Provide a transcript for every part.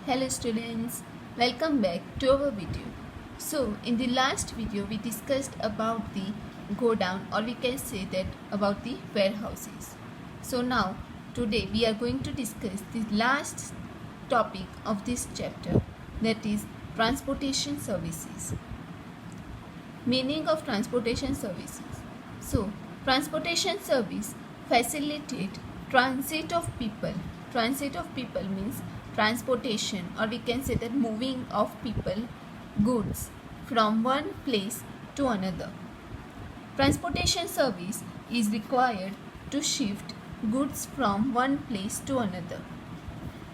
Hello students, welcome back to our video. So in the last video we discussed about the go down, or we can say that about the warehouses. So now today we are going to discuss the last topic of this chapter, that is transportation services. Meaning of transportation services. So transportation service facilitate transit of people. Transit of people means transportation, or we can say that moving of people, goods from one place to another. Transportation service is required to shift goods from one place to another.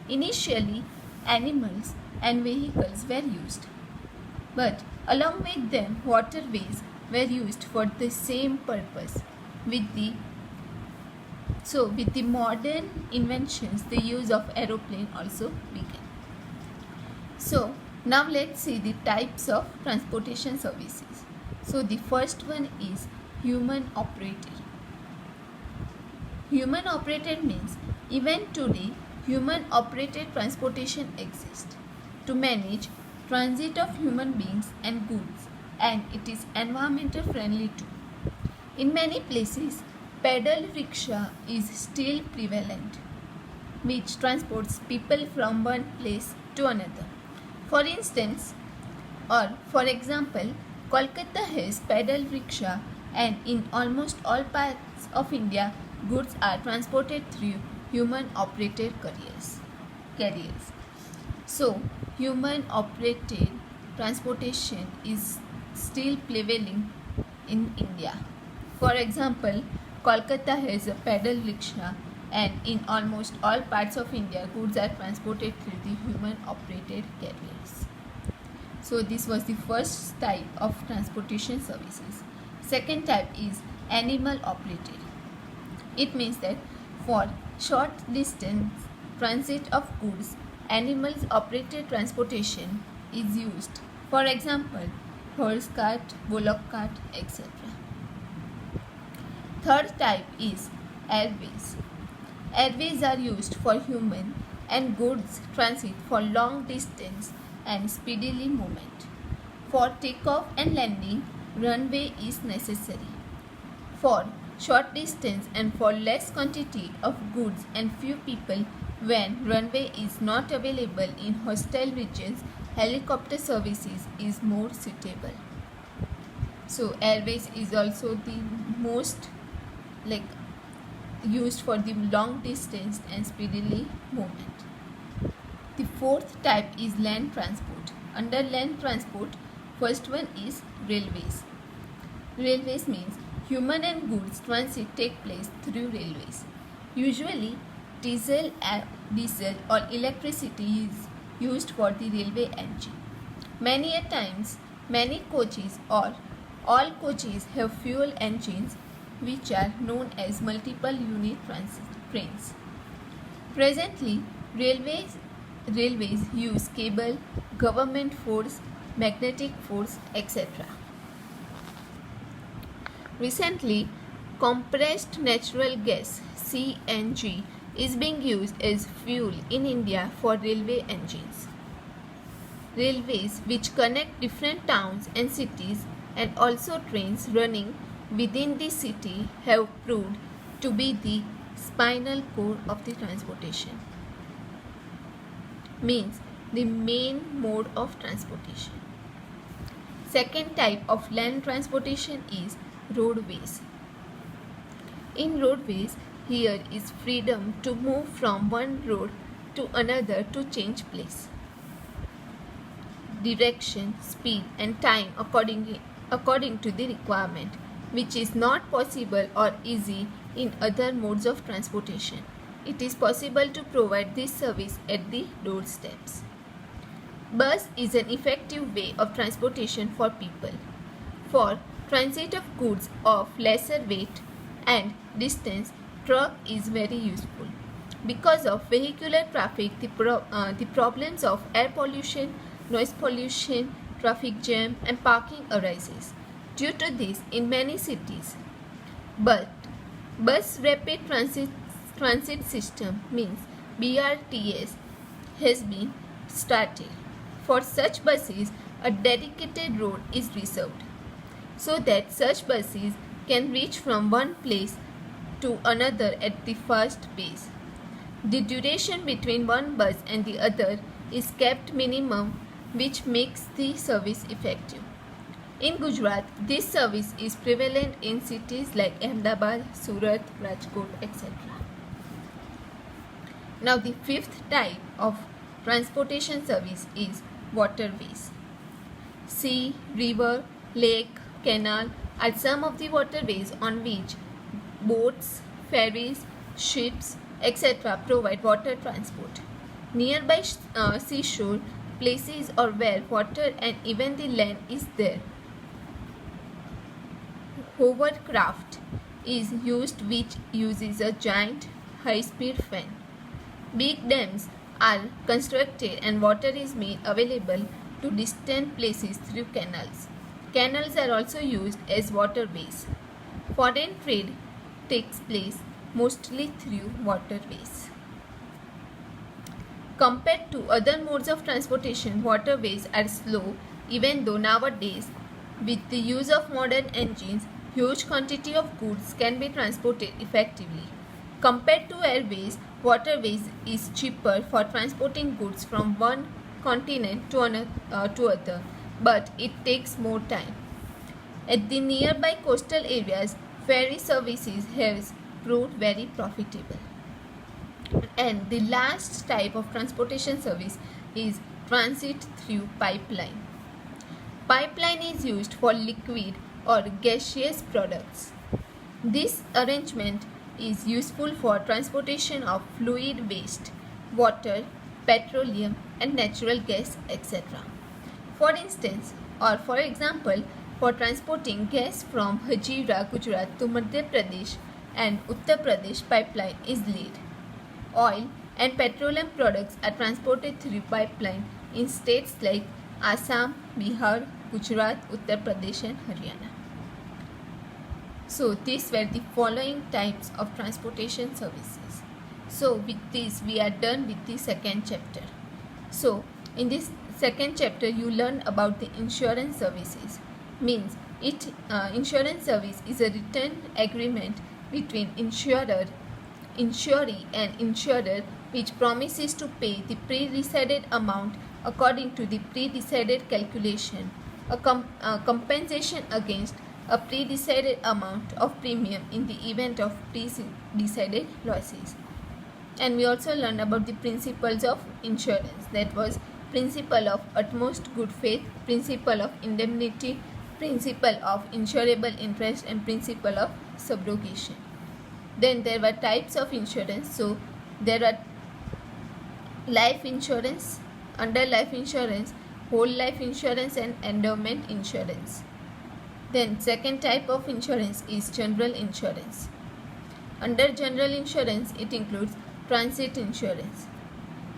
Initially, animals and vehicles were used, but along with them waterways were used for the same purpose. With the modern inventions, the use of aeroplane also began. So now let's see the types of transportation services. So the first one is human operated. Human operated means even today human operated transportation exists to manage transit of human beings and goods, and it is environmental friendly too. In many places, pedal rickshaw is still prevalent, which transports people from one place to another. For instance, or for example, Kolkata has pedal rickshaw, and in almost all parts of India, goods are transported through human operated carriers. So, human operated transportation is still prevailing in India. For example, Kolkata has a pedal rickshaw, and in almost all parts of India, goods are transported through the human operated carriers. So this was the first type of transportation services. Second type is animal operated. It means that for short distance transit of goods, animals operated transportation is used. For example, horse cart, bullock cart, etc. Third type is airways. Airways are used for human and goods transit for long distance and speedily movement. For takeoff and landing, runway is necessary. For short distance and for less quantity of goods and few people, when runway is not available in hostile regions, helicopter services is more suitable. So airways is also the most used for the long distance and speedily movement. The fourth type is land transport. Under land transport, first one is railways. Railways means human and goods transit take place through railways. Usually, diesel or electricity is used for the railway engine. Many a times, many coaches or all coaches have fuel engines, which are known as multiple unit transit trains. Presently, railways use cable, government force, magnetic force, etc. Recently, compressed natural gas (CNG) is being used as fuel in India for railway engines. Railways, which connect different towns and cities, and also trains running within the city, have proved to be the spinal cord of the transportation. Means the main mode of transportation. Second type of land transportation is roadways. In roadways, here is freedom to move from one road to another to change place, direction, speed and time according to the requirement, which is not possible or easy in other modes of transportation. It is possible to provide this service at the doorsteps. Bus is an effective way of transportation for people. For transit of goods of lesser weight and distance, truck is very useful. Because of vehicular traffic, the problems of air pollution, noise pollution, traffic jam and parking arises. Due to this, in many cities, but bus rapid transit system means BRTS has been started. For such buses, a dedicated road is reserved so that such buses can reach from one place to another at the fast pace. The duration between one bus and the other is kept minimum, which makes the service effective. In Gujarat, this service is prevalent in cities like Ahmedabad, Surat, Rajkot, etc. Now, the fifth type of transportation service is waterways. Sea, river, lake, canal are some of the waterways on which boats, ferries, ships, etc. provide water transport. Nearby seashore places or where water and even the land is there, hovercraft is used, which uses a giant high-speed fan. Big dams are constructed and water is made available to distant places through canals. Canals are also used as waterways. Foreign trade takes place mostly through waterways. Compared to other modes of transportation, waterways are slow, even though nowadays, with the use of modern engines, huge quantity of goods can be transported effectively. Compared to airways, waterways is cheaper for transporting goods from one continent to other, but it takes more time. At the nearby coastal areas, ferry services have proved very profitable. And the last type of transportation service is transit through pipeline. Pipeline is used for liquid or gaseous products. This arrangement is useful for transportation of fluid waste, water, petroleum and natural gas, etc. For instance, or for example, for transporting gas from Hazira, Gujarat to Madhya Pradesh and Uttar Pradesh, pipeline is laid. Oil and petroleum products are transported through pipeline in states like Assam, Bihar, Gujarat, Uttar Pradesh and Haryana. So these were the following types of transportation services. So with this we are done with the second chapter. So in this second chapter you learn about the insurance services. Means insurance service is a written agreement between insuree and insurer, which promises to pay the pre-decided amount according to the pre-decided calculation, a compensation against a pre-decided amount of premium in the event of pre-decided losses. And we also learned about the principles of insurance, that was principle of utmost good faith, principle of indemnity, principle of insurable interest and principle of subrogation. Then there were types of insurance. So there are life insurance, under life insurance, whole life insurance and endowment insurance. Then second type of insurance is general insurance. Under general insurance it includes transit insurance.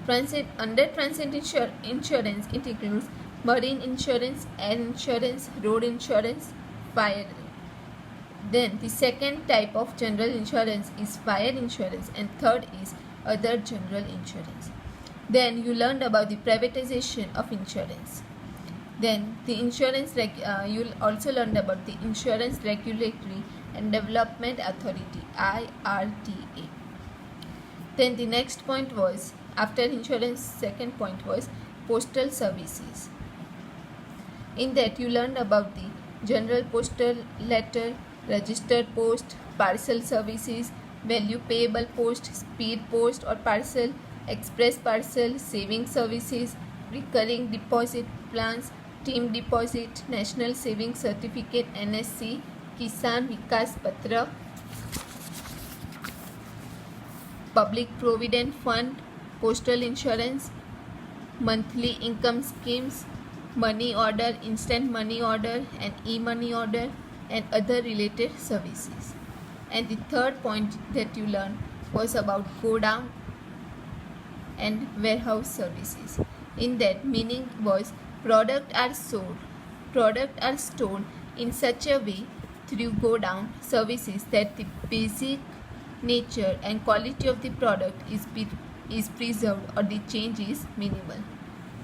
Under transit insurance it includes marine insurance, air insurance, road insurance, fire. Then the second type of general insurance is fire insurance and third is other general insurance. Then you learned about the privatization of insurance. Then the you'll also learn about the Insurance Regulatory and Development Authority, IRDA. Then the next point was, after insurance, second point was postal services. In that you learned about the general postal letter, registered post, parcel services, value payable post, speed post or parcel, express parcel, saving services, recurring deposit plans, team deposit, national saving certificate NSC, Kisan Vikas Patra, public provident fund, postal insurance, monthly income schemes, money order, instant money order and e-money order and other related services. And the third point that you learned was about go down and warehouse services. In that, meaning was products are stored in such a way through go down services that the basic nature and quality of the product is preserved or the change is minimal.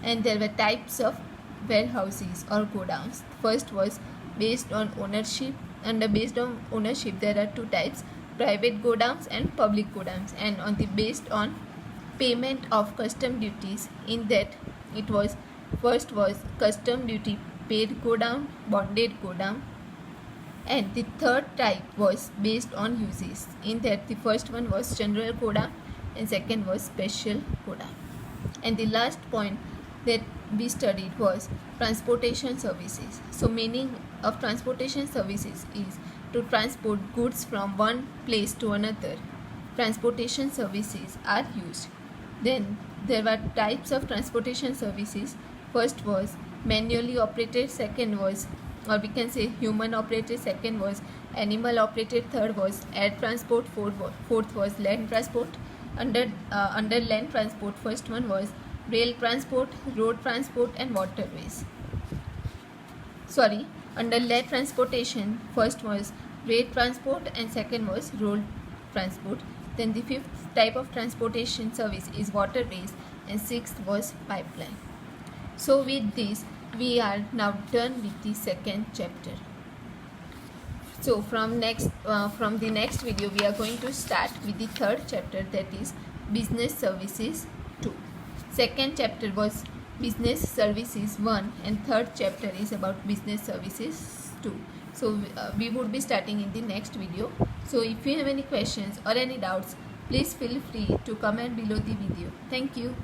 And there were types of warehouses or godowns. First was based on ownership. Based on ownership, there are two types: private godowns and public godowns. And on the based on payment of custom duties, in that it was first was custom duty paid godown, bonded godown. And the third type was based on uses, in that the first one was general godown and second was special godown. And the last point that we studied was transportation services. So meaning of transportation services is to transport goods from one place to another. Transportation services are used. Then there were types of transportation services. First was manually operated, second was, or we can say, human operated, second was animal operated, third was air transport, fourth was land transport. Under land transport, first one was rail transport, road transport and waterways. Under land transportation, first was rail transport and second was road transport. Then the fifth type of transportation service is waterways and sixth was pipeline. So with this, we are now done with the second chapter. So from the next video, we are going to start with the third chapter, that is business services 2. Second chapter was business services 1 and third chapter is about business services 2. So we would be starting in the next video. So if you have any questions or any doubts, please feel free to comment below the video. Thank you.